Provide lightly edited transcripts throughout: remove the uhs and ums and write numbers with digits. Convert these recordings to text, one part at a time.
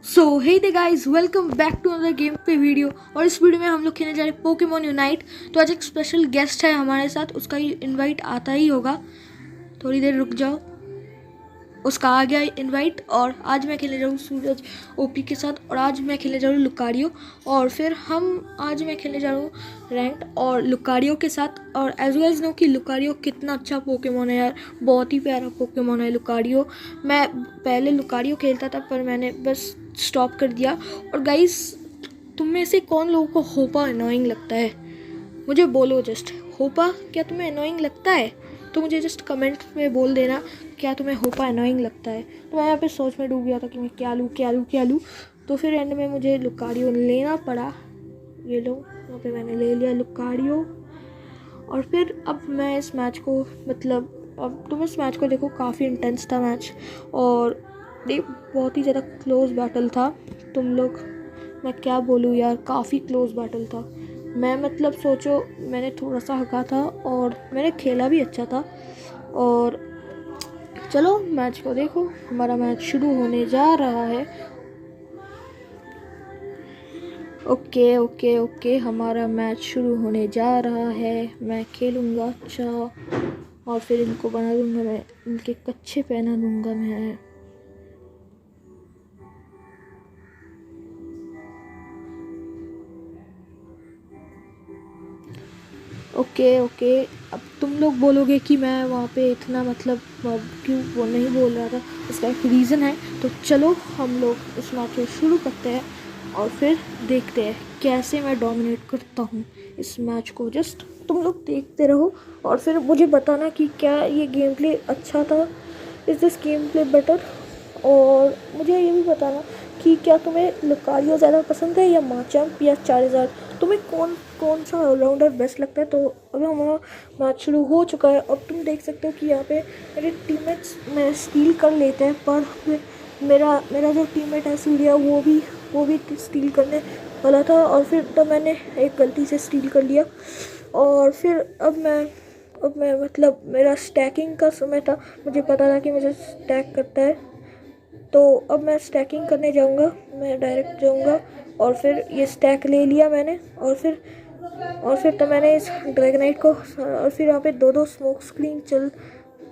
So hey there guys, welcome back to another game पे video. और इस video में हम लोग खेलने जा रहे हैं पोकेमॉन यूनाइट। तो आज एक स्पेशल गेस्ट है हमारे साथ, उसका इनवाइट आता ही होगा, थोड़ी देर रुक जाओ, उसका आ गया इनवाइट। और आज मैं खेलने जा रहा हूँ सूरज ओपी के साथ, और आज मैं खेलने जा रहा हूँ लुकारियो। और फिर आज मैं खेलने जा रहा हूँ रैंक्ड और लुकारियो के साथ। और एज यू गाइस नो कि लुकारियो कितना अच्छा पोकेमॉन है यार, बहुत ही प्यारा पोकेमॉन है लुकारियो। मैं पहले लुकारियो खेलता था पर मैंने बस स्टॉप कर दिया। और गाइस, तुम में से कौन लोगों को होपा अनोइंग लगता है? मुझे बोलो जस्ट, होपा क्या तुम्हें अनोइंग लगता है? तो मुझे जस्ट कमेंट में बोल देना क्या तुम्हें होपा अनोइंग लगता है। तो मैं यहाँ पे सोच में डूब गया था कि मैं क्या लूँ। तो फिर एंड में मुझे लुकारियो लेना पड़ा। ये लो, यहाँ पे मैंने ले लिया लुकारियो। और फिर अब मैं इस मैच को अब तुम इस मैच को देखो, काफ़ी इंटेंस था मैच। और बहुत ही ज़्यादा क्लोज बैटल था। तुम लोग, मैं क्या बोलूँ यार, काफ़ी क्लोज बैटल था। मैं सोचो, मैंने थोड़ा सा हका था और मैंने खेला भी अच्छा था। और चलो मैच को देखो, हमारा मैच शुरू होने जा रहा है। ओके ओके ओके, हमारा मैच शुरू होने जा रहा है। मैं खेलूँगा अच्छा, और फिर इनको बना दूँगा, मैं इनके कच्चे पहना दूँगा मैं। ओके ओके, अब तुम लोग बोलोगे कि मैं वहाँ पे इतना क्यों वो नहीं बोल रहा था, इसका एक रीज़न है। तो चलो हम लोग इस मैच को शुरू करते हैं और फिर देखते हैं कैसे मैं डोमिनेट करता हूँ इस मैच को। जस्ट तुम लोग देखते रहो और फिर मुझे बताना कि क्या ये गेम प्ले अच्छा था, is this game play better. और मुझे ये भी बताना कि क्या तुम्हें लुकारियो ज़्यादा पसंद है या माचैम्प या चार्जर, तुम्हें कौन कौन सा ऑलराउंडर बेस्ट लगता है। तो अभी हमारा मैच शुरू हो चुका है और तुम देख सकते हो कि यहाँ पे मेरे टीममेट्स मैं स्टील कर लेते हैं, पर मेरा मेरा जो टीममेट है सूर्या, वो भी स्टील करने वाला था। और फिर तो मैंने एक गलती से स्टील कर लिया। और फिर अब मैं मेरा स्टैकिंग का समय था, मुझे पता था कि मुझे स्टैक करता है। तो अब मैं स्टैकिंग करने जाऊंगा, मैं डायरेक्ट जाऊंगा। और फिर ये स्टैक ले लिया मैंने। और फिर तो मैंने इस ड्रैगनाइट को, और फिर यहाँ पे दो स्मोक स्क्रीन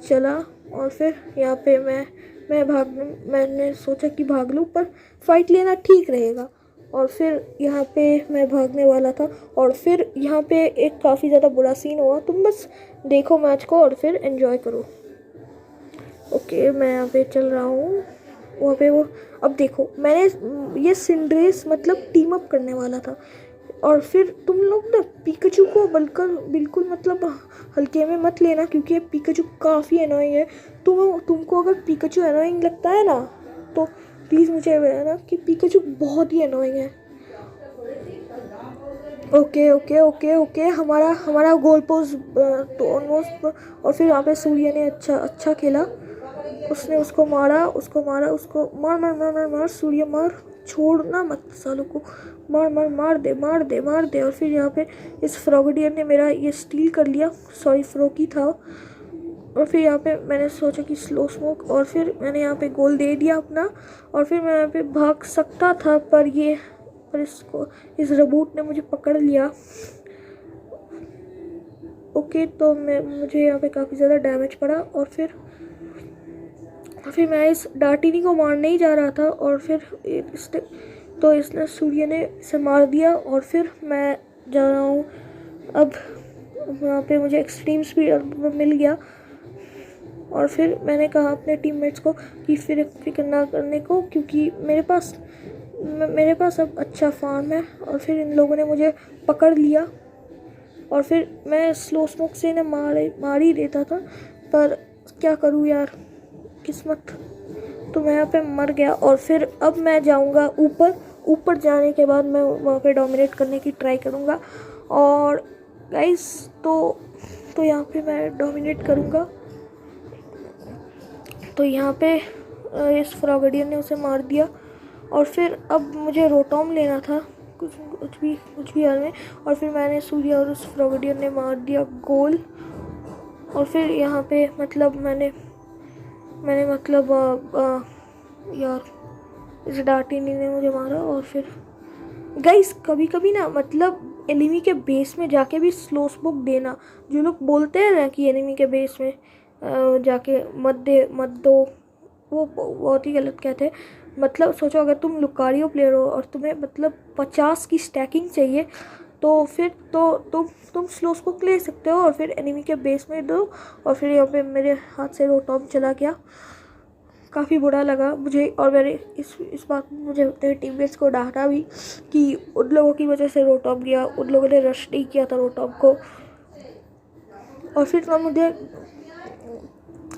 चला। और फिर यहाँ पे मैंने सोचा कि भाग लूँ, पर फाइट लेना ठीक रहेगा। और फिर यहाँ पे मैं भागने वाला था और फिर यहाँ पे एक काफ़ी ज़्यादा बुरा सीन हुआ। तुम बस देखो मैच को और फिर एंजॉय करो। ओके, मैं यहाँ पे चल रहा हूँ वहाँ पे वो। अब देखो, मैंने ये सिंड्रेस टीम अप करने वाला था। और फिर तुम लोग ना पिकाचू को बिल्कुल हल्के में मत लेना, क्योंकि ये पिकाचू काफ़ी अनोइंग है। तुमको अगर पिकाचू अनोइंग लगता है ना, तो प्लीज़ मुझे बताना कि पिकाचू बहुत ही अनोइंग है। ओके ओके ओके ओके, हमारा गोल पोस्ट तो ऑलमोस्ट। और फिर यहाँ पे सूर्य ने अच्छा खेला, उसने उसको मारा, उसको मार सूर्य मार, छोड़ना मत सालों को, मार दे। और फिर यहाँ पे इस फ्रॉगडियर ने मेरा ये स्टील कर लिया, सॉरी फ्रोकी था। और फिर यहाँ पे मैंने सोचा कि स्लो स्मोक, और फिर मैंने यहाँ पे गोल दे दिया अपना। और फिर मैं यहाँ पे भाग सकता था, पर इस रबूट ने मुझे पकड़ लिया। ओके, तो मुझे यहाँ पे काफ़ी ज़्यादा डैमेज पड़ा। और फिर मैं इस डार्टिनी को मारने ही जा रहा था, और फिर इसने सूर्य ने इसे मार दिया। और फिर मैं जा रहा हूँ अब, यहाँ पे मुझे एक्सट्रीम स्पीड मिल गया। और फिर मैंने कहा अपने टीममेट्स को कि फिक्र ना करने को, क्योंकि मेरे पास अब अच्छा फार्म है। और फिर इन लोगों ने मुझे पकड़ लिया। और फिर मैं स्लो स्मोक से इन्हें मार ही देता था, पर क्या करूँ यार, किस्मत। तो मैं यहाँ पे मर गया। और फिर अब मैं जाऊँगा ऊपर जाने के बाद मैं वहाँ पे डोमिनेट करने की ट्राई करूँगा। और गाइस, तो यहाँ पे मैं डोमिनेट करूँगा। तो यहाँ पे इस फ्रॉगडियर ने उसे मार दिया। और फिर अब मुझे रोटोम लेना था, कुछ भी हाल में। और फिर मैंने सूर्य और उस फ्रॉगडियर ने मार दिया गोल। और फिर यहाँ पे मैंने यार इस डार्टिनी ने मुझे मारा। और फिर गाइस कभी कभी ना मतलब एनिमी के बेस में जाके भी स्लो स्मोक देना। जो लोग बोलते हैं ना कि एनिमी के बेस में जाके मत दो, वो बहुत ही गलत कहते हैं। मतलब सोचो अगर तुम लुकारियो प्लेयर हो और तुम्हें मतलब 50 की स्टैकिंग चाहिए तो फिर तो तुम स्लो स्मोक ले सकते हो और फिर एनिमी के बेस में दो। और फिर यहाँ पे मेरे हाथ से रोटॉम चला गया, काफ़ी बुरा लगा मुझे। और मैंने इस बात में मुझे अपने टीममेट्स को डांटा भी कि उन लोगों की वजह से रोटॉम गया, उन लोगों ने रश नहीं किया था रोटॉम को। और फिर तो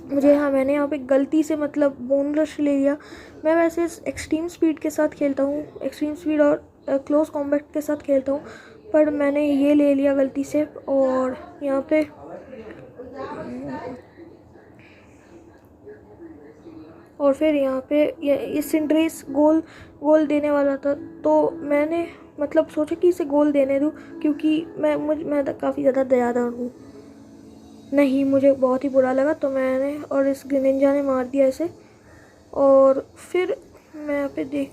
मुझे हाँ मैंने यहाँ पे गलती से मतलब बोन रश ले लिया। मैं वैसे एक्सट्रीम स्पीड के साथ खेलता हूँ, एक्सट्रीम स्पीड और क्लोज कॉम्बैट के साथ खेलता हूँ, पर मैंने ये ले लिया गलती से। और यहाँ पे और फिर यहाँ पे ये सिंड्रेस गोल देने वाला था, तो मैंने मतलब सोचा कि इसे गोल देने दूँ क्योंकि मैं काफ़ी ज़्यादा दयादार हूँ। नहीं, मुझे बहुत ही बुरा लगा तो मैंने और इस ग्रेनिंजा ने मार दिया इसे। और फिर मैं यहाँ पे देख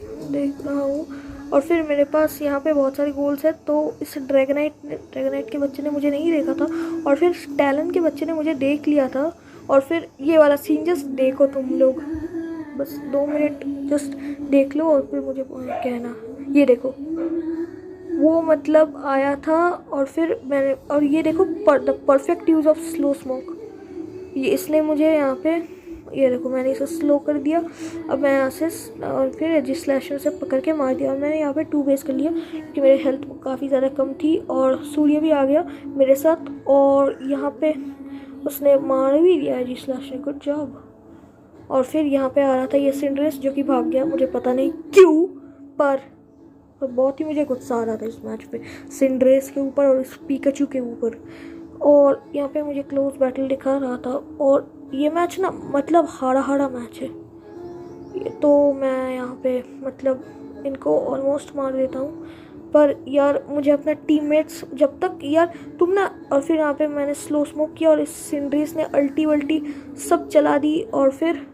रहा हूँ और फिर मेरे पास यहाँ पे बहुत सारे गोल्स हैं। तो इस ड्रैगनाइट के बच्चे ने मुझे नहीं देखा था और फिर टैलन के बच्चे ने मुझे देख लिया था। और फिर ये वाला सीन जस्ट देखो तुम लोग, बस 2 मिनट जस्ट देख लो और फिर मुझे कहना। ये देखो वो मतलब आया था और फिर मैंने और ये देखो the perfect use of slow smoke, ये इसने मुझे यहाँ पे ये देखो मैंने इसे स्लो कर दिया। अब मैं यहाँ से और फिर एजी स्लैशर से पकड़ के मार दिया और मैंने यहाँ पे 2 बेस कर लिया क्योंकि मेरी हेल्थ काफ़ी ज़्यादा कम थी। और सूर्य भी आ गया मेरे साथ और यहाँ पे उसने मार भी दिया एजी स्लैशर, गुड जॉब। और फिर यहाँ पे आ रहा था ये सिंड्रेस जो कि भाग गया, मुझे पता नहीं क्यों, पर बहुत ही मुझे गुस्सा आ रहा था इस मैच पे सिंड्रेस के ऊपर और इस पिकाचू के ऊपर। और यहाँ पे मुझे क्लोज बैटल दिखा रहा था और ये मैच ना मतलब हारा मैच है। तो मैं यहाँ पे मतलब इनको ऑलमोस्ट मार देता हूँ, पर यार मुझे अपना टीममेट्स जब तक यार तुम ना। और फिर यहाँ पे मैंने स्लो स्मोक किया और इस सिंड्रेस ने अल्टी वल्टी सब चला दी। और फिर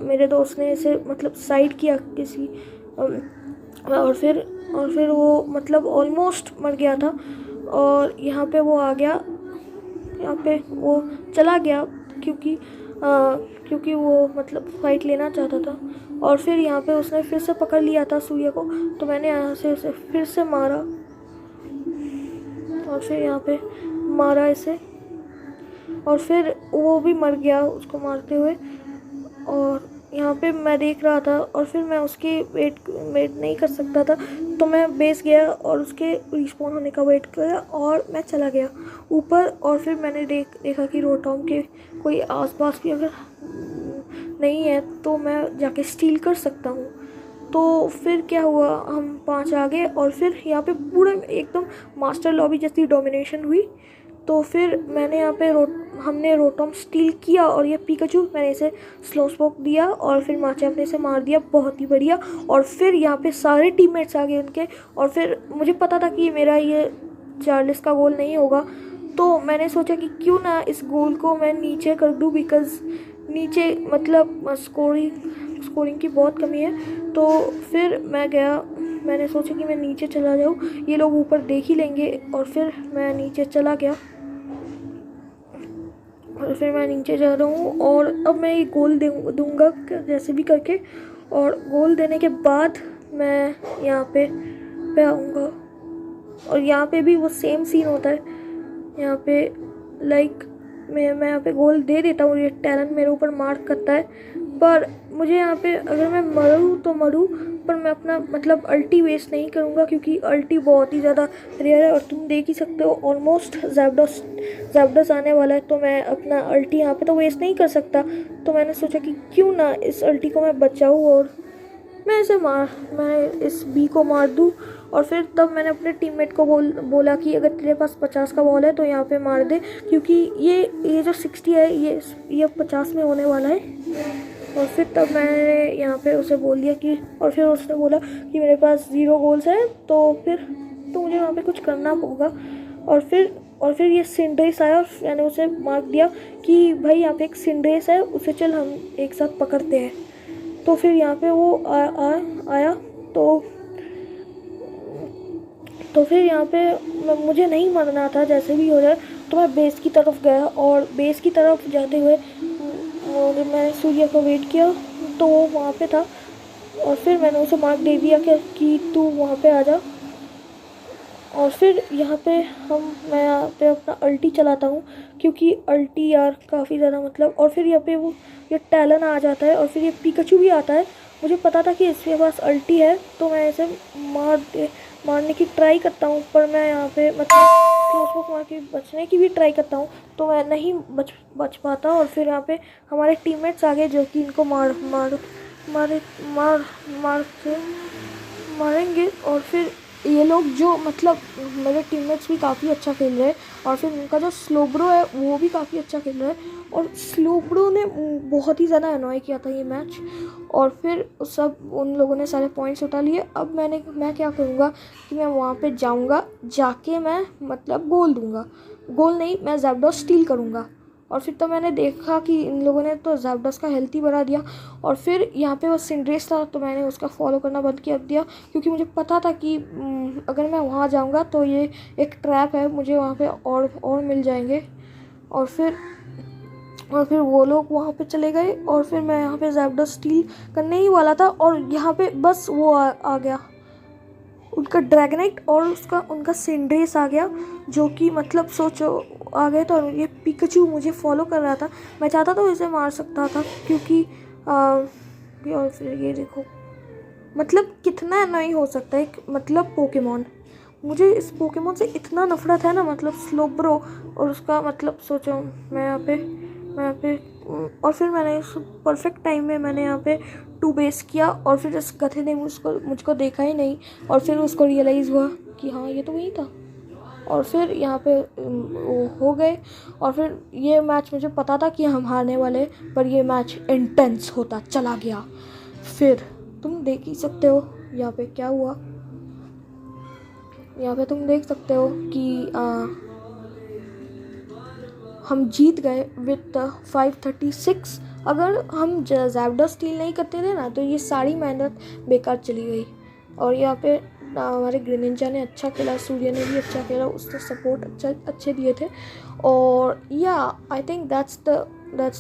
मेरे दोस्त ने इसे मतलब साइड किया किसी और फिर वो मतलब ऑलमोस्ट मर गया था। और यहाँ पे वो आ गया, यहाँ पे वो चला गया क्योंकि वो मतलब फाइट लेना चाहता था। और फिर यहाँ पे उसने फिर से पकड़ लिया था सूर्य को, तो मैंने यहाँ से उसे फिर से मारा और फिर यहाँ पे मारा इसे और फिर वो भी मर गया उसको मारते हुए। और यहाँ पे मैं देख रहा था और फिर मैं उसकी वेट नहीं कर सकता था, तो मैं बेस गया और उसके रिस्पॉन होने का वेट किया और मैं चला गया ऊपर। और फिर मैंने देखा कि रोटॉम के कोई आसपास भी अगर नहीं है तो मैं जाके स्टील कर सकता हूँ। तो फिर क्या हुआ, हम 5 आ गए और फिर यहाँ पे पूरा एकदम मास्टर लॉबी जैसी डोमिनेशन हुई। तो फिर मैंने यहाँ पे हमने रोटॉम स्टील किया और ये पिकाचू मैंने इसे स्लो स्मोक दिया और फिर माचैम्प ने इसे मार दिया, बहुत ही बढ़िया। और फिर यहाँ पे सारे टीममेट्स आ गए उनके और फिर मुझे पता था कि मेरा ये 40 का गोल नहीं होगा, तो मैंने सोचा कि क्यों ना इस गोल को मैं नीचे कर दूँ, बिकॉज़ नीचे मतलब स्कोरिंग की बहुत कमी है। तो फिर मैंने सोचा कि मैं नीचे चला जाऊँ, ये लोग ऊपर देख ही लेंगे। और फिर मैं नीचे चला गया और फिर मैं नीचे जा रहा हूँ और अब मैं ये गोल दूंगा जैसे भी करके। और गोल देने के बाद मैं यहाँ पे आऊँगा और यहाँ पे भी वो सेम सीन होता है। यहाँ पे लाइक मैं यहाँ पे गोल दे देता हूँ, ये टैलेंट मेरे ऊपर मार्क करता है, पर मुझे यहाँ पे अगर मैं मरूँ तो मरूँ, पर मैं अपना मतलब अल्टी वेस्ट नहीं करूँगा क्योंकि अल्टी बहुत ही ज़्यादा रेयर है। और तुम देख ही सकते हो ऑलमोस्ट ज़ैप्डस आने वाला है, तो मैं अपना अल्टी यहाँ पे तो वेस्ट नहीं कर सकता। तो मैंने सोचा कि क्यों ना इस अल्टी को मैं बचाऊँ और मैं इस बी को मार दूँ। और फिर तब मैंने अपने टीममेट को बोला कि अगर तेरे पास 50 का बॉल है तो यहाँ पे मार दे, क्योंकि ये जो 60 है ये 50 में होने वाला है। और फिर तब मैंने यहाँ पे उसे बोल दिया कि, और फिर उसने बोला कि मेरे पास 0 गोल्स हैं, तो मुझे वहाँ पे कुछ करना होगा। और फिर ये सिंड्रेस आया और मैंने उसे मार्क दिया कि भाई यहाँ पे एक सिंड्रेस है, उसे चल हम एक साथ पकड़ते हैं। तो तो फिर यहाँ पे वो आया तो फिर यहाँ पे मुझे नहीं मरना था, जैसे भी हो जाए। तो मैं बेस की तरफ गया और बेस की तरफ जाते हुए मैंने सूर्य को वेट किया, तो वो वहाँ पे था। और फिर मैंने उसे मार्क दे दिया कि तू वहाँ पे आ जा। और फिर यहाँ पे मैं यहाँ पे अपना अल्टी चलाता हूँ, क्योंकि अल्टी यार काफ़ी ज़्यादा मतलब। और फिर यहाँ पे ये टैलन आ जाता है और फिर ये पिकाचू भी आता है। मुझे पता था कि इसके पास अल्टी है, तो मैं इसे मारने की ट्राई करता हूँ, पर मैं यहाँ पे मतलब क्लोज मार के बचने की भी ट्राई करता हूँ, तो मैं नहीं बच पाता। और फिर यहाँ पे हमारे टीममेट्स आ गए, जो कि इनको मारेंगे। और फिर ये लोग जो मतलब मेरे टीममेट्स भी काफ़ी अच्छा खेल रहे हैं, और फिर उनका जो स्लोब्रो है वो भी काफ़ी अच्छा खेल रहा है। और स्लोब्रो ने बहुत ही ज़्यादा अनॉय किया था ये मैच। और फिर उन लोगों ने सारे पॉइंट्स उठा लिए। अब मैं क्या करूँगा कि मैं वहाँ पे जाऊँगा, जाके मैं मतलब गोल दूँगा। गोल नहीं, मैं ज़ैप्डॉस स्टील करूँगा। और फिर तो मैंने देखा कि इन लोगों ने तो ज़ैप्डॉस का हेल्थ ही बढ़ा दिया। और फिर यहाँ पे वो सिंड्रेस था, तो मैंने उसका फॉलो करना बंद कर दिया, क्योंकि मुझे पता था कि अगर मैं वहाँ जाऊँगा तो ये एक ट्रैप है, मुझे वहाँ पे और मिल जाएंगे। और फिर वो लोग वहाँ पे चले गए। और फिर मैं यहाँ पे ज़ैप्डॉस स्टील करने ही वाला था, और यहाँ पे बस वो आ गया, उनका ड्रैगनाइट और उनका सिंड्रेस आ गया, जो कि मतलब सोचो आ गए। तो ये पिकाचू मुझे फॉलो कर रहा था, मैं चाहता तो इसे मार सकता था, क्योंकि और फिर ये देखो मतलब कितना नहीं हो सकता है मतलब पोकेमॉन। मुझे इस पोकेमॉन से इतना नफरत है ना, मतलब स्लोब्रो और उसका मतलब सोचो मैं यहाँ पे और फिर मैंने इस परफेक्ट टाइम में मैंने यहाँ पे 2 बेस किया। और फिर इस गधे ने मुझको देखा ही नहीं, और फिर उसको रियलाइज़ हुआ कि हाँ ये तो वही था। और फिर यहाँ पे वो हो गए। और फिर ये मैच मुझे पता था कि हम हारने वाले, पर ये मैच इंटेंस होता चला गया। फिर तुम देख ही सकते हो यहाँ पे क्या हुआ। यहाँ पे तुम देख सकते हो कि हम जीत गए विथ 536। अगर हम ज़ैप्डॉस स्टील नहीं करते थे ना, तो ये सारी मेहनत बेकार चली गई। और यहाँ पे हमारे ग्रेनिंजा ने अच्छा खेला, सूर्य ने भी अच्छा खेला, उसने सपोर्ट अच्छे दिए थे। और yeah I think that's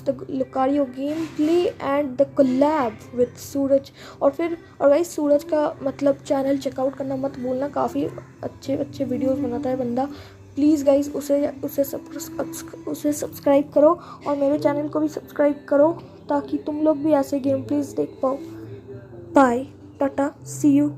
the Lucario game play and the collab with Suraj. और गाइस सूरज का मतलब चैनल चेकआउट करना मत भूलना, काफ़ी अच्छे वीडियोस बनाता है बंदा। प्लीज़ गाइस उसे सब्सक्राइब करो, और मेरे चैनल को भी सब्सक्राइब करो, ताकि तुम लोग भी ऐसे गेम प्लेस देख पाओ। Bye, tata, see you.